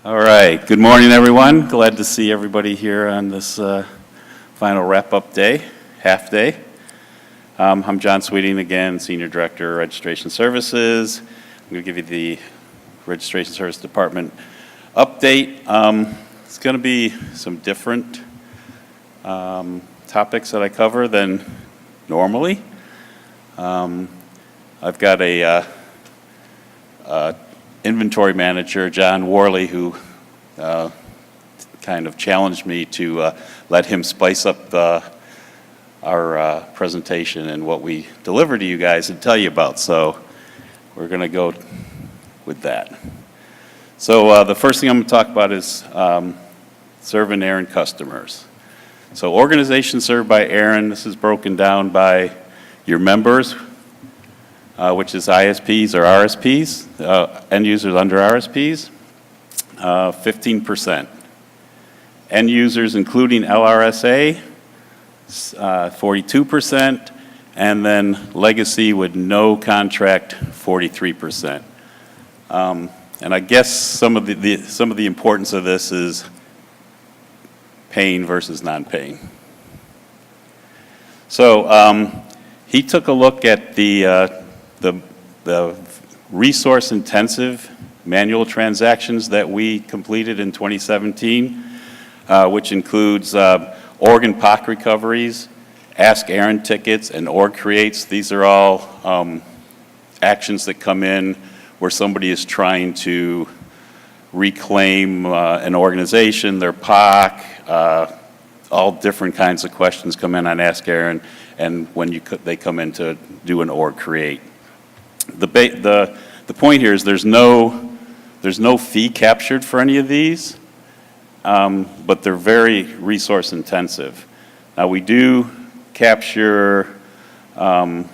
All right, good morning, everyone. Glad to see everybody here on this final wrap-up day, half day. I'm John Sweeting again, Senior Director, Registration Services. I'm going to give you the Registration Service Department update. It's going to be some different topics that I cover than normally. I've got a inventory manager, John Worley, who kind of challenged me to let him spice up our presentation and what we deliver to you guys and tell you about. So we're going to go with that. So the first thing I'm going to talk about is serving Aaron customers. So organizations served by Aaron, this is broken down by your members, which is ISPs or RSPs, end users under RSPs, 15%. End users including LRSA, 42%, and then legacy with no contract, 43%. And I guess some of the importance of this is paying versus non-paying. So he took a look at the resource-intensive manual transactions that we completed in 2017, which includes Oregon POC recoveries, Ask Aaron tickets, and org creates. These are all actions that come in where somebody is trying to reclaim an organization, their POC, all different kinds of questions come in on Ask Aaron, and when they come in to do an org create. The point here is there's no fee captured for any of these, but they're very resource intensive. Now we do capture, the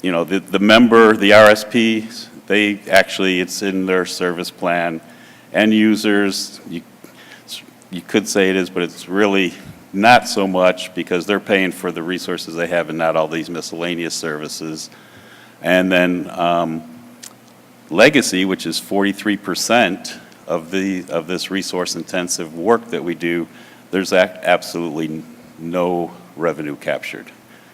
member, the RSPs, they actually, it's in their service plan. End users, you could say it is, but it's really not so much because they're paying for the resources they have and not all these miscellaneous services. And then legacy, which is 43% of this resource-intensive work that we do, there's absolutely no revenue captured,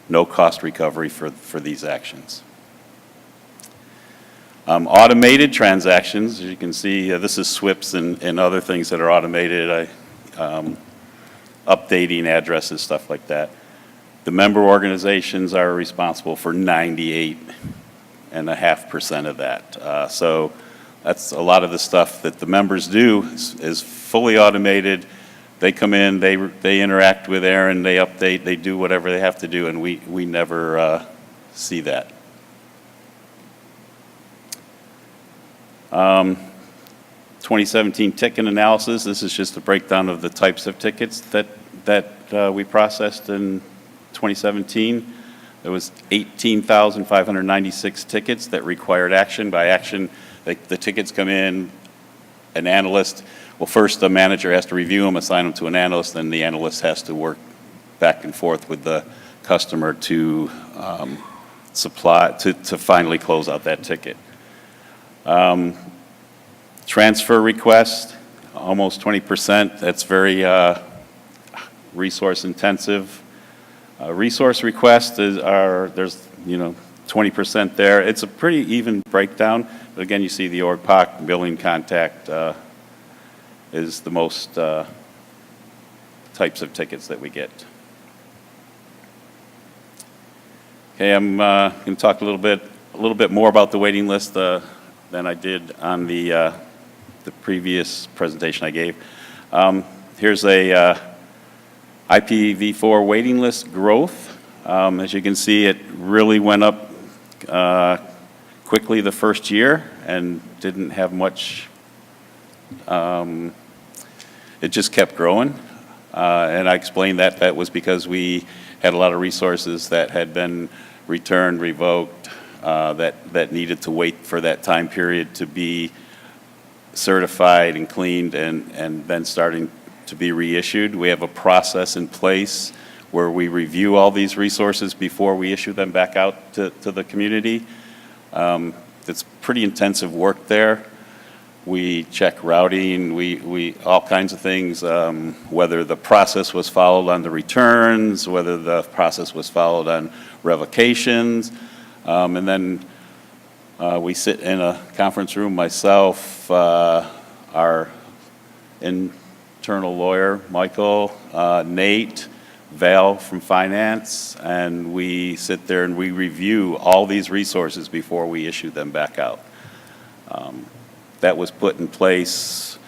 no cost recovery for these actions. Automated transactions, as you can see, this is SWIPs and other things that are automated, updating addresses, stuff like that. The member organizations are responsible for 98.5% of that. So that's a lot of the stuff that the members do is fully automated. They come in, they interact with Aaron, they update, they do whatever they have to do, and we never see that. 2017 ticket analysis. This is just a breakdown of the types of tickets that we processed in 2017. There was 18,596 tickets that required action. By action, the tickets come in, an analyst, well, first the manager has to review them, assign them to an analyst, then the analyst has to work back and forth with the customer to to finally close out that ticket. Transfer request, almost 20%. That's very resource intensive. Resource requests there's 20% there. It's a pretty even breakdown. But again, you see the org POC billing contact is the most types of tickets that we get. Okay, I'm going to talk a little bit more about the waiting list than I did on the previous presentation I gave. Here's a IPv4 waiting list growth. As you can see, it really went up quickly the first year and didn't have much. It just kept growing, and I explained that was because we had a lot of resources that had been returned, revoked, that needed to wait for that time period to be certified and cleaned and then starting to be reissued. We have a process in place where we review all these resources before we issue them back out to the community. It's pretty intensive work there. We check routing, we all kinds of things, whether the process was followed on the returns, whether the process was followed on revocations. And then we sit in a conference room, myself, our internal lawyer, Michael, Nate, Val from finance, and we sit there and we review all these resources before we issue them back out. That was put in place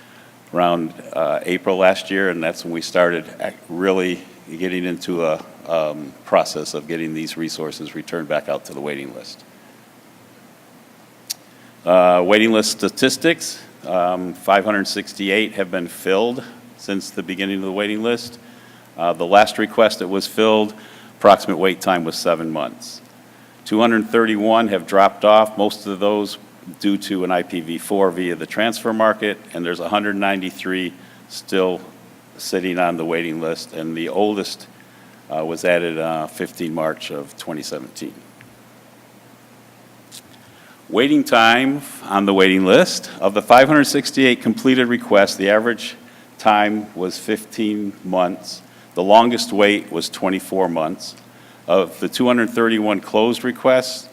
around April last year, and that's when we started really getting into a process of getting these resources returned back out to the waiting list. Waiting list statistics, 568 have been filled since the beginning of the waiting list. The last request that was filled, approximate wait time was 7 months. 231 have dropped off, most of those due to an IPv4 via the transfer market, and there's 193 still sitting on the waiting list, and the oldest was added 15 March of 2017. Waiting time on the waiting list. Of the 568 completed requests, the average time was 15 months. The longest wait was 24 months. Of the 231 closed requests,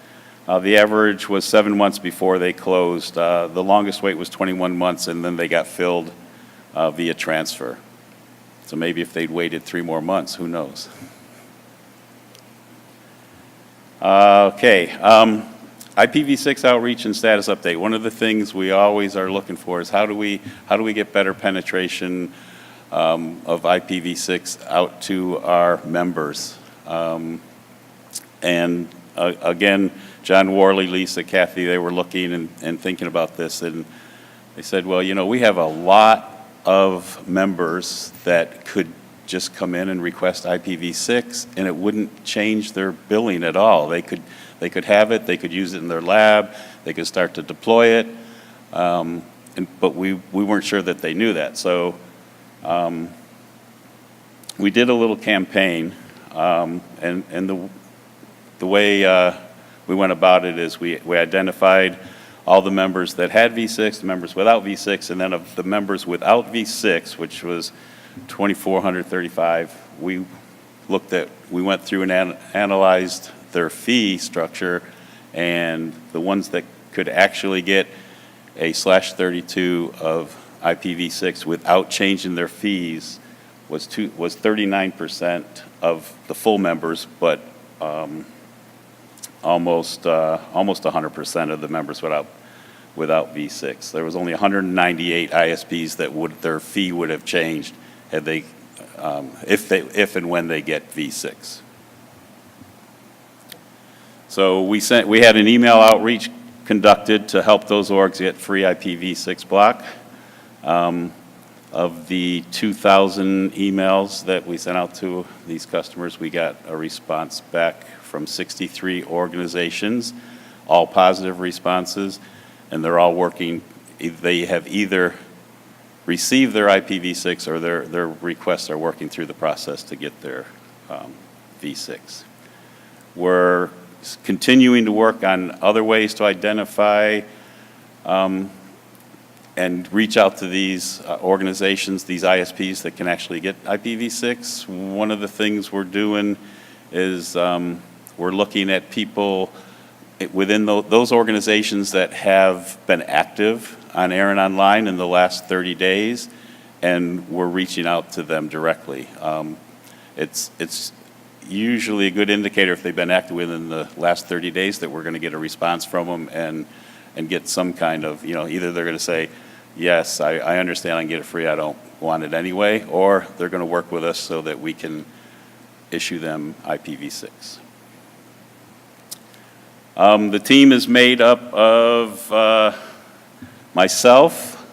the average was 7 months before they closed. The longest wait was 21 months, and then they got filled via transfer. So maybe if they'd waited 3 more months, who knows? Okay, IPv6 outreach and status update. One of the things we always are looking for is how do we get better penetration of IPv6 out to our members? And again, John Worley, Lisa, Kathy, they were looking and thinking about this, and they said, well, you know, we have a lot of members that could just come in and request IPv6, and it wouldn't change their billing at all. They could have it, they could use it in their lab, they could start to deploy it, but we weren't sure that they knew that. So we did a little campaign, and the way we went about it is we identified all the members that had V6, the members without V6, and then of the members without V6, which was 2,435, we went through and analyzed their fee structure, and the ones that could actually get a /32 of IPv6 without changing their fees was 39% of the full members, but almost 100% of the members without V6. There was only 198 ISPs that their fee would have changed had they, if and when they get V6. So we had an email outreach conducted to help those orgs get free IPv6 block. Of the 2,000 emails that we sent out to these customers, we got a response back from 63 organizations, all positive responses, and they're all working. They have either received their IPv6 or their requests are working through the process to get their V6. We're continuing to work on other ways to identify and reach out to these organizations, these ISPs that can actually get IPv6. One of the things we're doing is we're looking at people within those organizations that have been active on ARIN Online in the last 30 days, and we're reaching out to them directly. It's usually a good indicator if they've been active within the last 30 days that we're going to get a response from them and get some kind of, either they're going to say, yes, I understand I can get it free, I don't want it anyway, or they're going to work with us so that we can issue them IPv6. The team is made up of myself,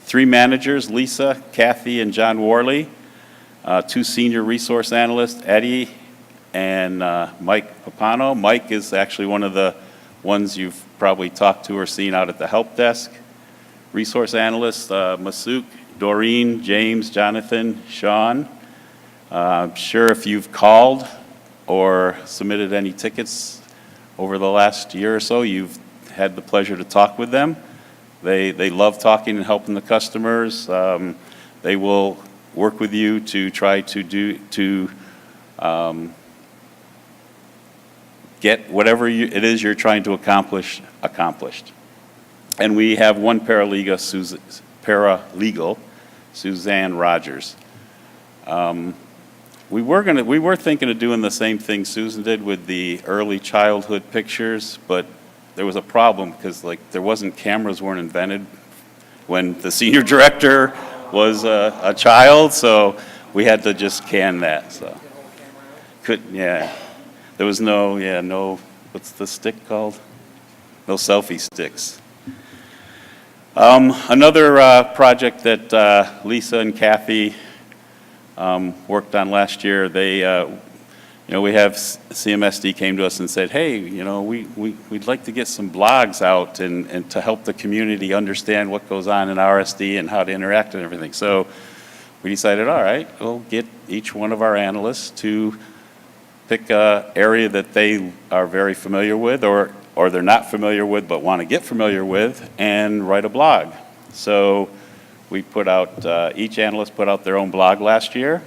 3 managers, Lisa, Kathy, and John Worley, 2 senior resource analysts, Eddie and Mike Papano. Mike is actually one of the ones you've probably talked to or seen out at the help desk. Resource analysts, Masuk, Doreen, James, Jonathan, Sean. I'm sure if you've called or submitted any tickets over the last year or so, you've had the pleasure to talk with them. They love talking and helping the customers. They will work with you to try to get whatever it is you're trying to accomplish accomplished. And we have one paralegal, Suzanne Rogers. We were thinking of doing the same thing Susan did with the early childhood pictures, but there was a problem because cameras weren't invented when the senior director was a child, so we had to just can that. So there was no what's the stick called? No selfie sticks. Another project that Lisa and Kathy worked on last year, we have CMSD came to us and said, hey, we'd like to get some blogs out and to help the community understand what goes on in RSD and how to interact and everything. So we decided, all right, we'll get each one of our analysts to pick an area that they are very familiar with or they're not familiar with but want to get familiar with and write a blog. So we put out, each analyst put out their own blog last year.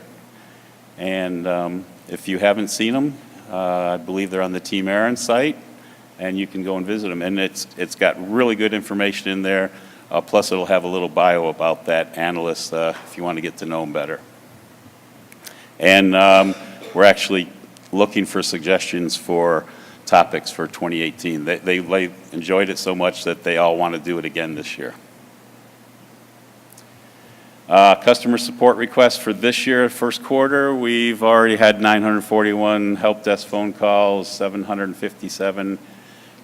And if you haven't seen them, I believe they're on the Team Aaron site, and you can go and visit them. And it's got really good information in there. Plus, it'll have a little bio about that analyst if you want to get to know them better. And we're actually looking for suggestions for topics for 2018. They enjoyed it so much that they all want to do it again this year. Customer support requests for this year, first quarter, we've already had 941 help desk phone calls, 757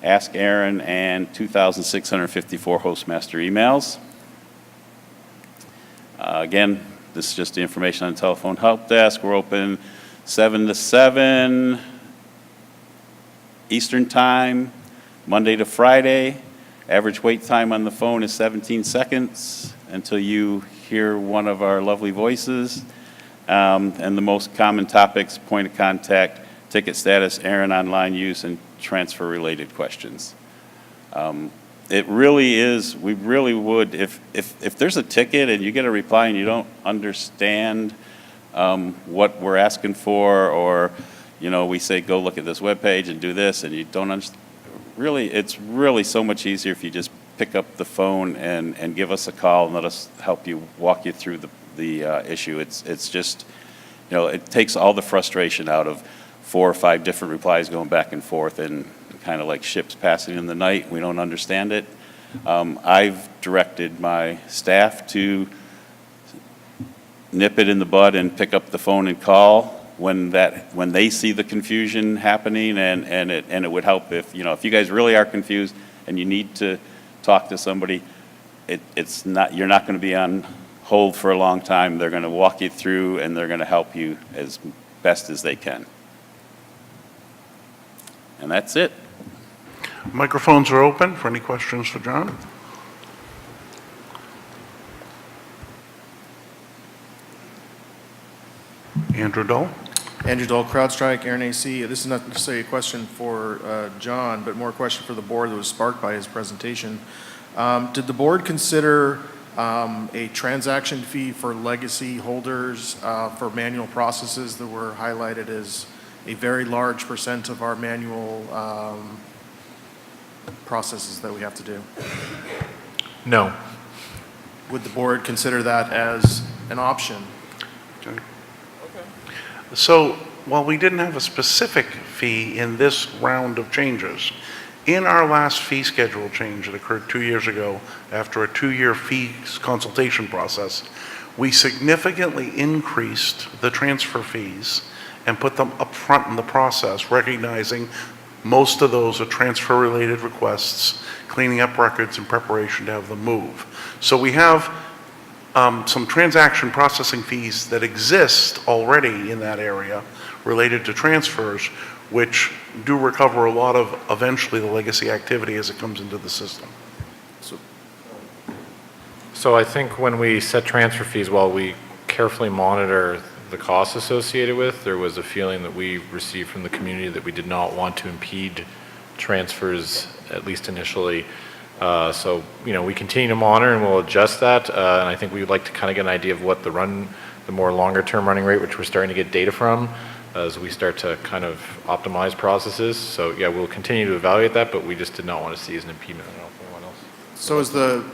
Ask Aaron, and 2,654 Hostmaster emails. Again, this is just the information on the telephone help desk. We're open 7 to 7 Eastern Time, Monday to Friday. Average wait time on the phone is 17 seconds until you hear one of our lovely voices. And the most common topics, point of contact, ticket status, Aaron online use, and transfer related questions. It really is, we really would, if there's a ticket and you get a reply and you don't understand what we're asking for, or we say go look at this webpage and do this and you don't understand, really, it's really so much easier if you just pick up the phone and give us a call and let us help you, walk you through the issue. It's just, it takes all the frustration out of 4 or 5 different replies going back and forth and kind of like ships passing in the night. We don't understand it. I've directed my staff to nip it in the bud and pick up the phone and call when they see the confusion happening, and it would help if you guys really are confused and you need to talk to somebody, you're not going to be on hold for a long time. They're going to walk you through and they're going to help you as best as they can. And that's it. Microphones are open for any questions for John. Andrew Dole. Andrew Dole, CrowdStrike, Aaron AC. This is not necessarily a question for John, but more a question for the board that was sparked by his presentation. Did the board consider a transaction fee for legacy holders for manual processes that were highlighted as a very large % of our manual processes that we have to do? No. Would the board consider that as an option? Okay. So while we didn't have a specific fee in this round of changes, in our last fee schedule change that occurred 2 years ago after a 2-year fees consultation process, we significantly increased the transfer fees and put them up front in the process, recognizing most of those are transfer-related requests, cleaning up records in preparation to have them move. So we have some transaction processing fees that exist already in that area related to transfers, which do recover a lot of eventually the legacy activity as it comes into the system. So I think when we set transfer fees, while we carefully monitor the costs associated with, there was a feeling that we received from the community that we did not want to impede transfers, at least initially, So, we continue to monitor and we'll adjust that. And I think we would like to kind of get an idea of what the more longer-term running rate, which we're starting to get data from, as we start to kind of optimize processes. So, yeah, we'll continue to evaluate that, but we just did not want to see as an impediment. I don't know if anyone else. So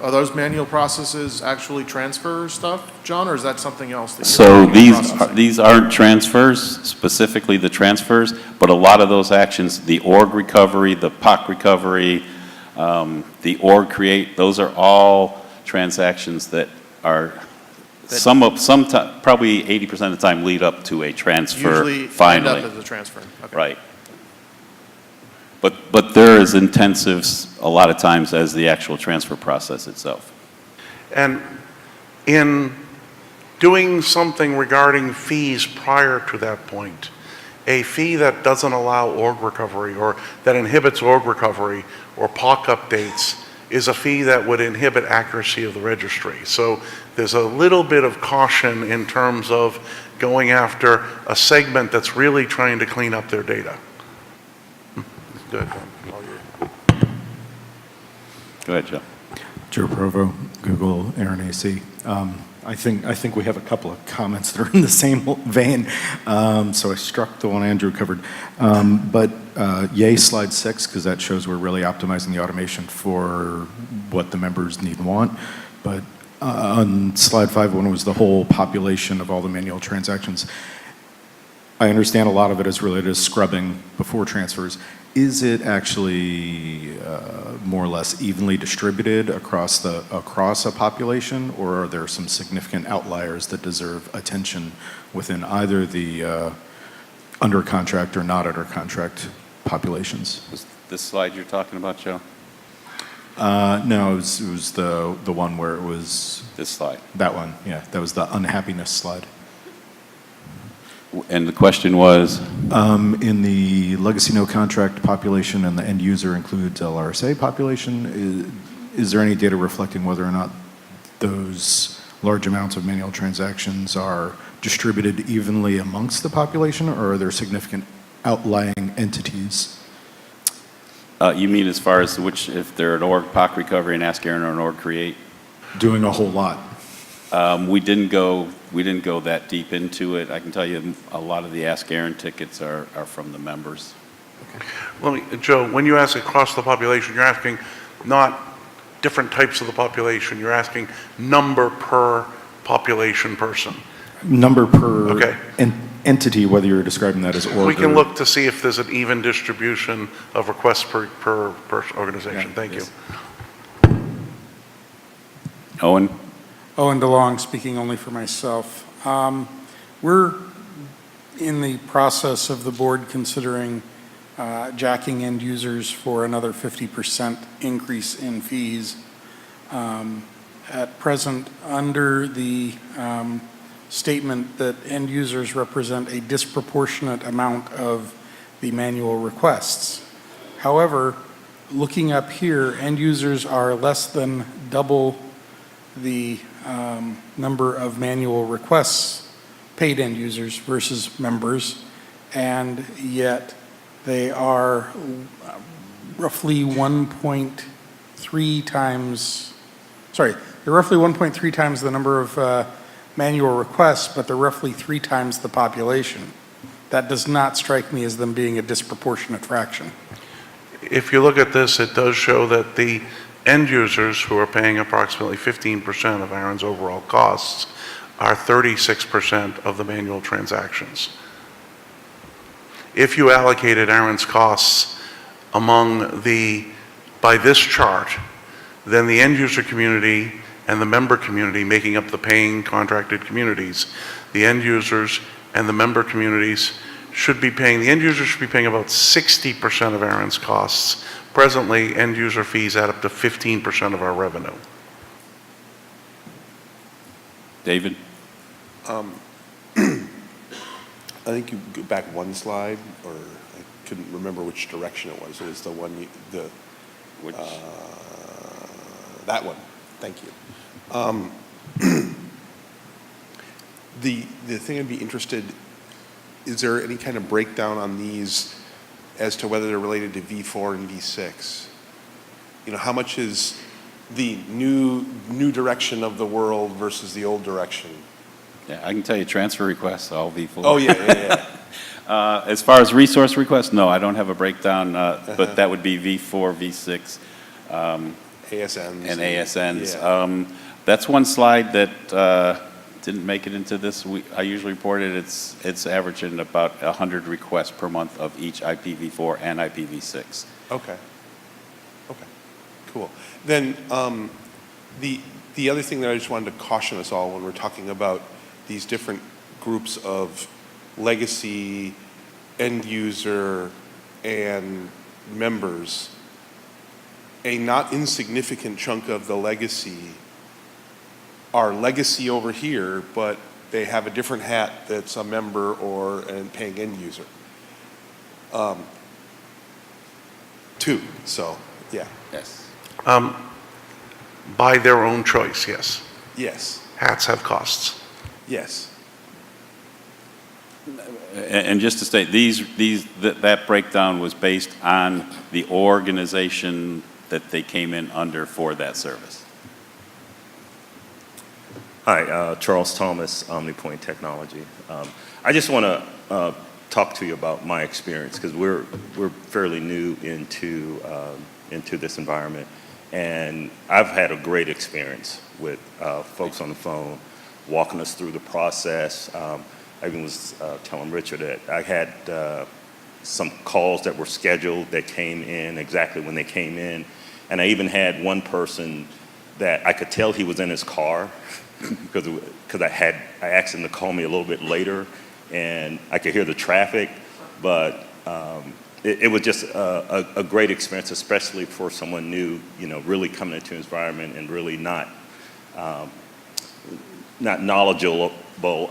are those manual processes actually transfer stuff, John, or is that something else that you're So processing? these aren't transfers, specifically the transfers, but a lot of those actions, the org recovery, the POC recovery, the org create, those are all transactions that are probably 80% of the time lead up to a transfer Usually end finally. up as a transfer. Okay. Right. But they're as intensive a lot of times as the actual transfer process itself. And in doing something regarding fees prior to that point, a fee that doesn't allow org recovery or that inhibits org recovery or POC updates is a fee that would inhibit accuracy of the registry. So there's a little bit of caution in terms of going after a segment that's really trying to clean up their data. Good. Go ahead, Joe. Joe Provo, Google, Aaron AC. I think we have a couple of comments that are in the same vein, so I struck the one Andrew covered. But yay, slide 6, because that shows we're really optimizing the automation for what the members need and want. But on slide 5, when it was the whole population of all the manual transactions, I understand a lot of it is related to scrubbing before transfers. Is it actually more or less evenly distributed across a population, or are there some significant outliers that deserve attention within either the under contract or not under contract populations? Was this slide you're talking about, Joe? No, it was the one where it was This slide. that one. Yeah, that was the unhappiness slide. And the question was? In the legacy no contract population and the end user includes LRSA population, is there any data reflecting whether or not those large amounts of manual transactions are distributed evenly amongst the population, or are there significant outlying entities? You mean as far as if they're an org POC recovery and Ask Aaron or an org create? Doing a whole lot. We didn't go that deep into it. I can tell you a lot of the Ask Aaron tickets are from the members. Joe, when you ask across the population, you're asking not different types of the population, you're asking number per population person. Number per Okay. entity, whether you're describing that as org. We can or- look to see if there's an even distribution of requests per organization. Yeah, Thank you. yes. Owen? Owen DeLong, speaking only for myself. We're in the process of the board considering jacking end users for another 50% increase in fees. At present, under the statement that end users represent a disproportionate amount of the manual requests. However, looking up here, end users are less than double the number of manual requests, paid end users versus members, and yet they are roughly 1.3 times, sorry, they're roughly 1.3 times the number of manual requests, but they're roughly 3 times the population. That does not strike me as them being a disproportionate fraction. If you look at this, it does show that the end users, who are paying approximately 15% of Aaron's overall costs, are 36% of the manual transactions. If you allocated Aaron's costs by this chart, then the end user community and the member community making up the paying contracted communities, the end users and the member communities the end users should be paying about 60% of Aaron's costs. Presently, end user fees add up to 15% of our revenue. David? I think you go back one slide, or I couldn't remember which direction it was. It was the one, Which? that one. Thank you. The thing I'd be interested, is there any kind of breakdown on these as to whether they're related to V4 and V6? how much is the new direction of the world versus the old direction? Yeah, I can tell you transfer requests, all V4. Oh, yeah. As far as resource requests, no, I don't have a breakdown, but that would be V4, V6, ASNs. and ASNs. Yeah. That's one slide that didn't make it into this. I usually report it. It's averaging about 100 requests per month of each IPv4 and IPv6. Okay. Cool. Then, the other thing that I just wanted to caution us all when we're talking about these different groups of legacy, end user, and members, a not insignificant chunk of the legacy are legacy over here, but they have a different hat that's a member or a paying end user. Too, so, yeah. Yes. By their own choice, yes. Yes, Hats have costs. yes. And just to state, that breakdown was based on the organization that they came in under for that service. Hi, Charles Thomas, OmniPoint Technology. I just want to talk to you about my experience because we're fairly new into this environment, and I've had a great experience with folks on the phone walking us through the process. I even was telling Richard that I had some calls that were scheduled that came in exactly when they came in, and I even had one person that I could tell he was in his car because I asked him to call me a little bit later, and I could hear the traffic, but it was just a great experience, especially for someone new, really coming into an environment and really not knowledgeable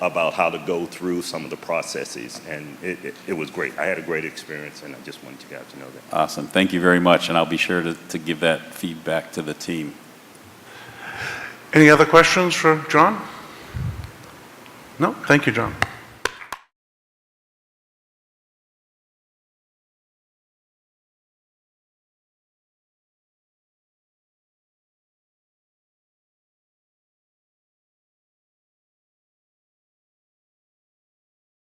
about how to go through some of the processes, and it was great. I had a great experience, and I just wanted you guys to know that. Awesome. Thank you very much, and I'll be sure to give that feedback to the team. Any other questions for John? No? Thank you, John.